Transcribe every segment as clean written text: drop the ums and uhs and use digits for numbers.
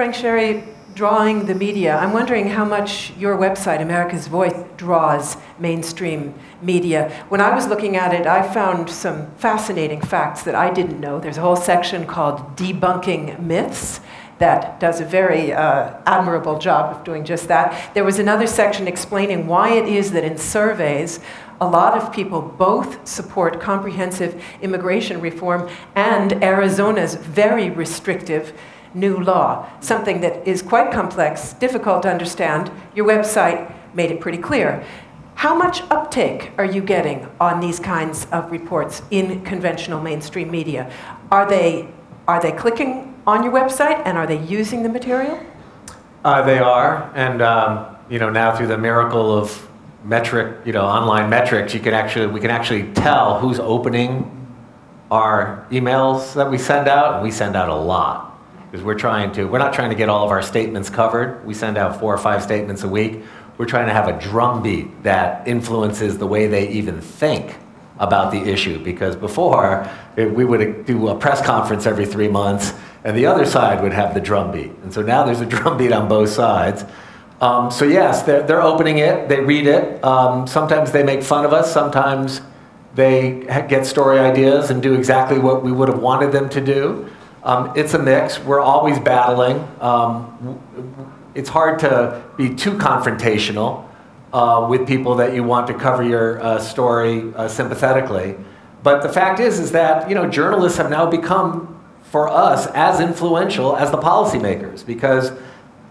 Frank Sherry, drawing the media, I'm wondering how much your website, America's Voice, draws mainstream media. When I was looking at it, I found some fascinating facts that I didn't know. There's a whole section called Debunking Myths that does a very admirable job of doing just that. There was another section explaining why it is that in surveys, a lot of people both support comprehensive immigration reform and Arizona's very restrictive new law, something that is quite complex, difficult to understand. Your website made it pretty clear. How much uptake are you getting on these kinds of reports in conventional mainstream media? Are they clicking on your website, and are they using the material? They are, and now through the miracle of online metrics, we can actually tell who's opening our emails that we send out, and we send out a lot. Because we're not trying to get all of our statements covered. We send out 4 or 5 statements a week. We're trying to have a drumbeat that influences the way they even think about the issue. Because before, we would do a press conference every 3 months, and the other side would have the drumbeat. And so now there's a drumbeat on both sides. So yes, they're opening it, they read it. Sometimes they make fun of us, sometimes they get story ideas and do exactly what we would have wanted them to do. It's a mix. We're always battling. It's hard to be too confrontational with people that you want to cover your story sympathetically. But the fact is that journalists have now become, for us, as influential as the policymakers, because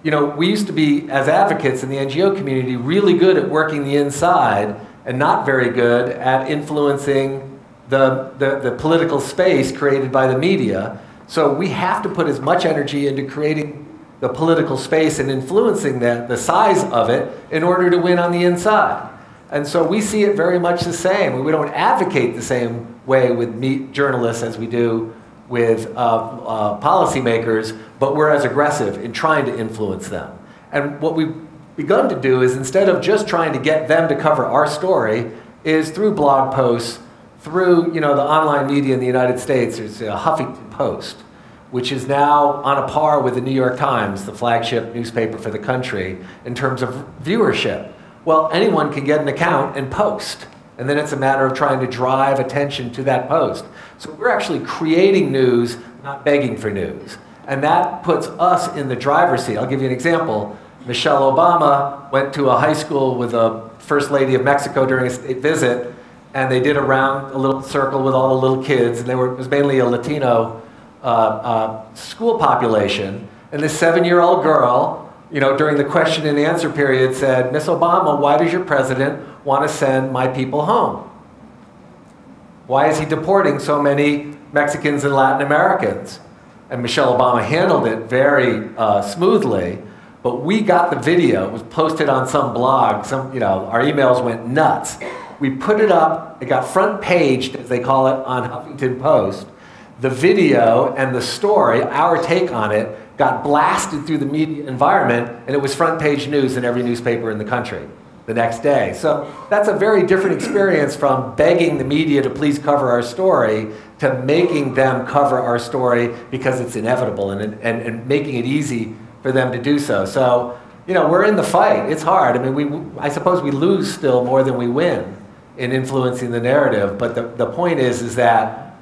we used to be, as advocates in the NGO community, really good at working the inside and not very good at influencing the political space created by the media. So we have to put as much energy into creating the political space and influencing the size of it in order to win on the inside. And so we see it very much the same. We don't advocate the same way with journalists as we do with policymakers, but we're as aggressive in trying to influence them. And what we've begun to do is, instead of just trying to get them to cover our story, is through blog posts, through the online media in the United States. There's a Huffington Post, which is now on a par with the New York Times, the flagship newspaper for the country, in terms of viewership. Well, anyone can get an account and post. And then it's a matter of trying to drive attention to that post. So we're actually creating news, not begging for news. And that puts us in the driver's seat. I'll give you an example. Michelle Obama went to a high school with the First Lady of Mexico during a state visit, and they did a little circle with all the little kids, and it was mainly a Latino school population. And this 7-year-old girl, during the question and answer period said, "Miss Obama, why does your president want to send my people home? Why is he deporting so many Mexicans and Latin Americans?" And Michelle Obama handled it very smoothly, but we got the video. It was posted on some blog. Our emails went nuts. We put it up. It got front paged, as they call it, on Huffington Post. The video and the story, our take on it, got blasted through the media environment, and it was front page news in every newspaper in the country the next day. So that's a very different experience from begging the media to please cover our story to making them cover our story because it's inevitable and making it easy for them to do so. So, we're in the fight. It's hard. I mean, I suppose we lose still more than we win in influencing the narrative, but the point is that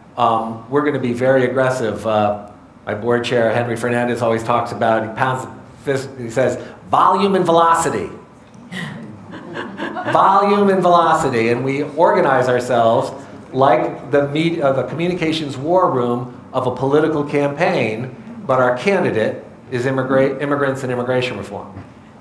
we're going to be very aggressive. My board chair, Henry Fernandez, always talks about, he pounds the fist, he says, volume and velocity. Volume and velocity, and we organize ourselves like the communications war room of a political campaign, but our candidate is immigrants and immigration reform.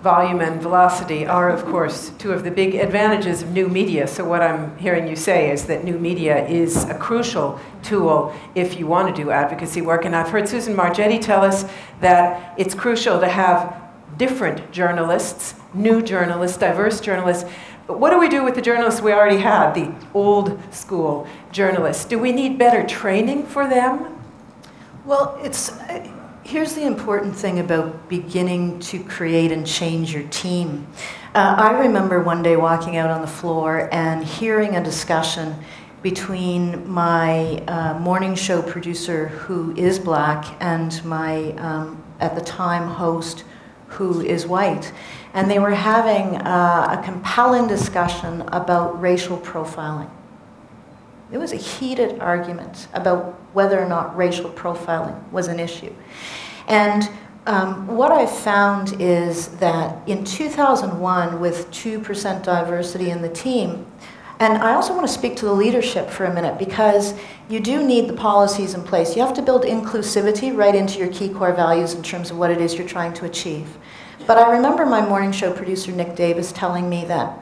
Volume and velocity are, of course, two of the big advantages of new media. So what I'm hearing you say is that new media is a crucial tool if you want to do advocacy work. And I've heard Susan Margetti tell us that it's crucial to have different journalists, new journalists, diverse journalists. But what do we do with the journalists we already had, the old school journalists? Do we need better training for them? Well, here's the important thing about beginning to create and change your team. I remember one day walking out on the floor and hearing a discussion between my morning show producer, who is black, and my at the time, host who is white. And they were having a compelling discussion about racial profiling. It was a heated argument about whether or not racial profiling was an issue. And what I found is that in 2001, with 2% diversity in the team, and I also want to speak to the leadership for a minute, because you do need the policies in place. You have to build inclusivity right into your key core values in terms of what it is you're trying to achieve. But I remember my morning show producer, Nick Davis, telling me that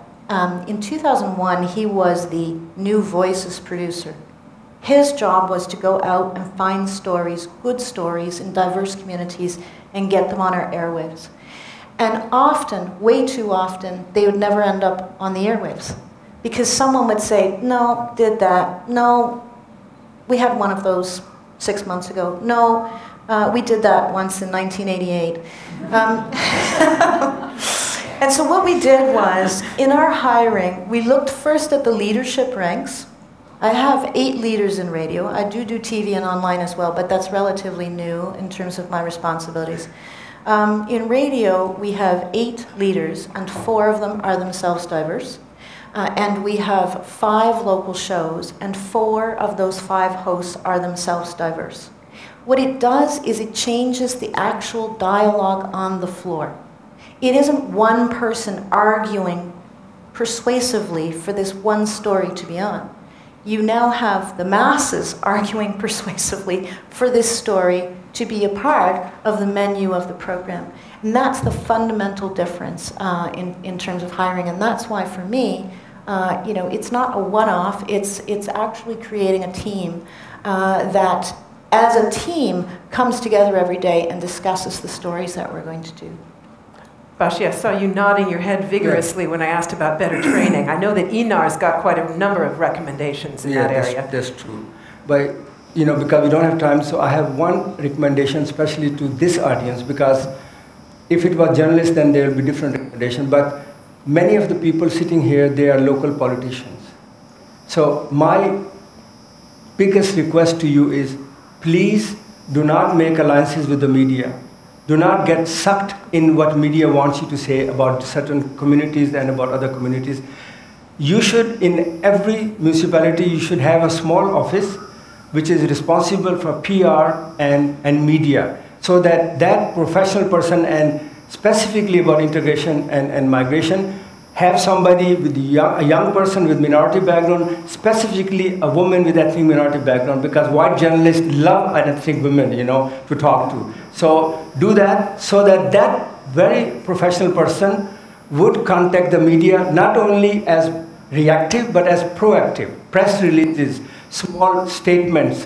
in 2001, he was the New Voices producer. His job was to go out and find stories, good stories in diverse communities, and get them on our airwaves. And often, way too often, they would never end up on the airwaves. Because someone would say, no, did that. No, we had one of those 6 months ago. No, we did that once in 1988. And so what we did was, in our hiring, we looked first at the leadership ranks. I have 8 leaders in radio. I do TV and online as well, but that's relatively new in terms of my responsibilities. In radio, we have 8 leaders, and 4 of them are themselves diverse. And we have 5 local shows, and 4 of those 5 hosts are themselves diverse. What it does is it changes the actual dialogue on the floor. It isn't one person arguing persuasively for this one story to be on. You now have the masses arguing persuasively for this story to be a part of the menu of the program. And that's the fundamental difference in terms of hiring. And that's why, for me, it's not a one-off. It's actually creating a team that, as a team, comes together every day and discusses the stories that we're going to do. Bashi, I saw you nodding your head vigorously when I asked about better training. I know that Inar's got quite a number of recommendations in that area. That's true. But, because we don't have time, so I have one recommendation, especially to this audience, because if it was journalists, then there will be different recommendations. But many of the people sitting here, they are local politicians. So my biggest request to you is, please do not make alliances with the media. Do not get sucked in what media wants you to say about certain communities and about other communities. You should, in every municipality, you should have a small office which is responsible for PR and media, so that that professional person, and specifically about integration and migration, have somebody with a young person with minority background, specifically a woman with ethnic minority background, because white journalists love ethnic women, to talk to. So do that, so that that very professional person would contact the media, not only as reactive, but as proactive. Press releases, small statements.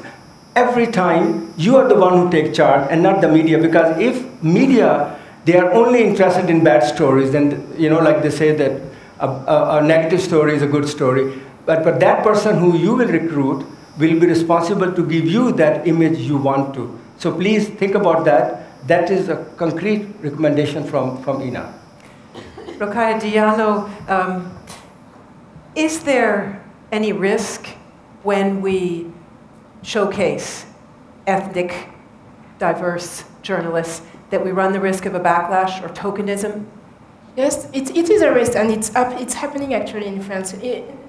Every time, you are the one who takes charge and not the media, because if media, they are only interested in bad stories, then, like they say that a negative story is a good story. But that person who you will recruit will be responsible to give you that image you want to. So please think about that. That is a concrete recommendation from Ina. Rokhaya Diallo, is there any risk when we showcase ethnic, diverse journalists that we run the risk of a backlash or tokenism? Yes, it is a risk, and it's happening actually in France.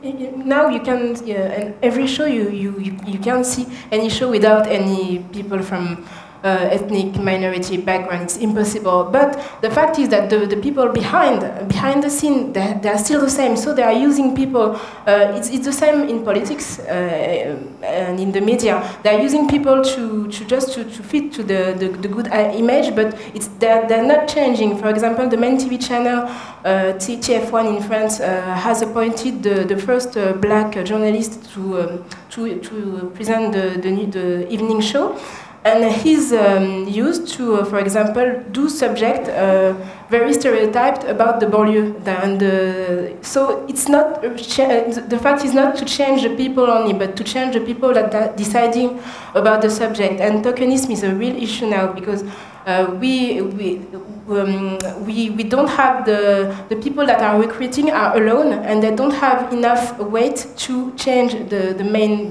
Now you can, in every show you can't see any show without any people from ethnic minority background. It's impossible. But the fact is that the people behind the scene, they are still the same. So they are using people. It's the same in politics and in the media. They are using people to fit to the good image, but they're not changing. For example, the main TV channel TF1 in France has appointed the first black journalist to present the evening show. And he's used to, for example, do subject very stereotyped about the banlieue. And so it's not the fact is not to change the people only, but to change the people that are deciding about the subject. And tokenism is a real issue now because we don't have the people that are recruiting are alone, and they don't have enough weight to change the main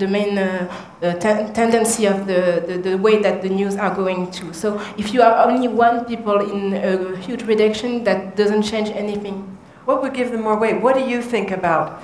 tendency of the way that the news are going to. So if you are only one people in a huge reduction, that doesn't change anything. What would give them more weight? What do you think about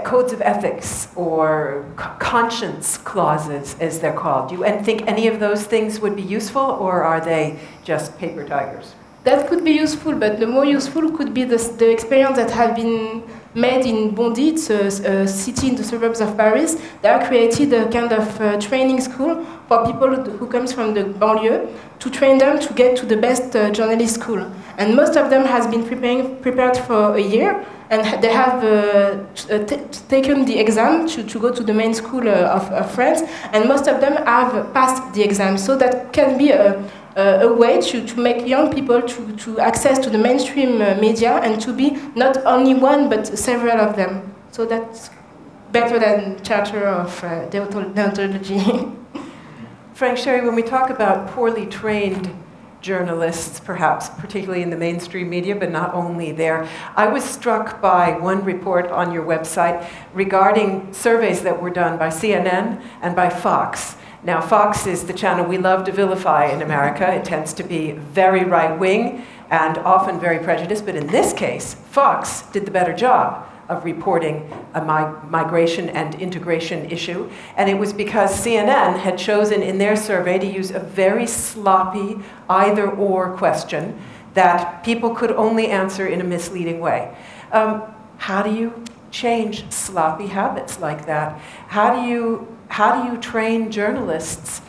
codes of ethics or conscience clauses, as they're called? Do you think any of those things would be useful, or are they just paper tigers? That could be useful, but the more useful could be the experience that have been made in Bondy. It's a city in the suburbs of Paris. They have created a kind of training school for people who comes from the banlieue to train them to get to the best journalist school. And most of them has been prepared for a year, and they have taken the exam to go to the main school of France, and most of them have passed the exam. So that can be a way to make young people to access to the mainstream media and to be not only one but several of them. So that's better than charter of deontology. Frank, Sherry, when we talk about poorly trained journalists, perhaps, particularly in the mainstream media, but not only there, I was struck by one report on your website regarding surveys that were done by CNN and by Fox. Now, Fox is the channel we love to vilify in America. It tends to be very right-wing and often very prejudiced, but in this case, Fox did the better job of reporting a migration and integration issue. And it was because CNN had chosen in their survey to use a very sloppy either-or question that people could only answer in a misleading way. How do you change sloppy habits like that? How do you train journalists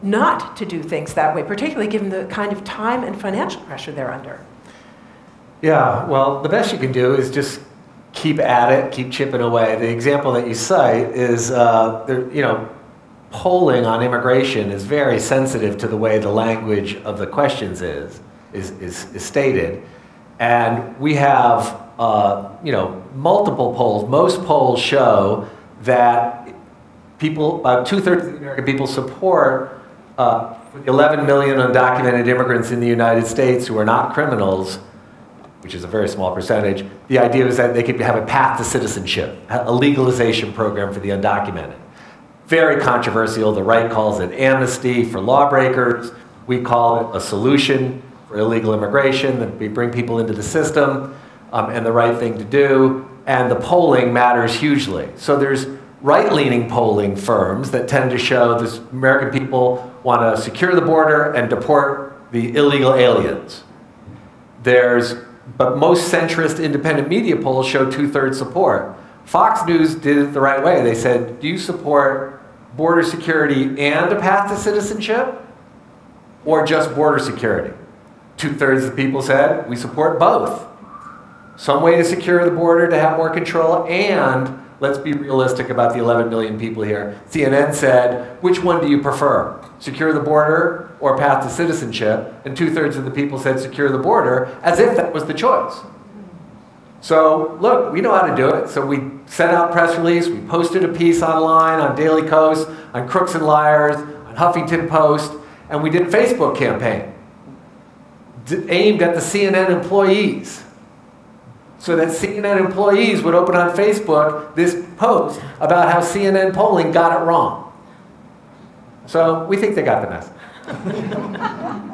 not to do things that way, particularly given the kind of time and financial pressure they're under? Yeah, well, the best you can do is just keep at it, keep chipping away. The example that you cite is, polling on immigration is very sensitive to the way the language of the questions is stated. And we have, multiple polls. Most polls show that people, about 2/3 of the American people support the 11 million undocumented immigrants in the United States who are not criminals, which is a very small percentage. The idea is that they could have a path to citizenship, a legalization program for the undocumented. Very controversial. The right calls it amnesty for lawbreakers. We call it a solution for illegal immigration, that we bring people into the system, and the right thing to do. And the polling matters hugely. So there's right-leaning polling firms that tend to show that American people want to secure the border and deport the illegal aliens. But most centrist independent media polls show 2/3 support. Fox News did it the right way. They said, do you support border security and a path to citizenship, or just border security? 2/3 of the people said, we support both. Some way to secure the border to have more control, and let's be realistic about the 11 million people here. CNN said, which one do you prefer? Secure the border or path to citizenship? And 2/3 of the people said secure the border, as if that was the choice. So look, we know how to do it. So we sent out press release, we posted a piece online on Daily Kos, on Crooks and Liars, on Huffington Post, and we did a Facebook campaign aimed at the CNN employees, so that CNN employees would open on Facebook this post about how CNN polling got it wrong. So we think they got the message.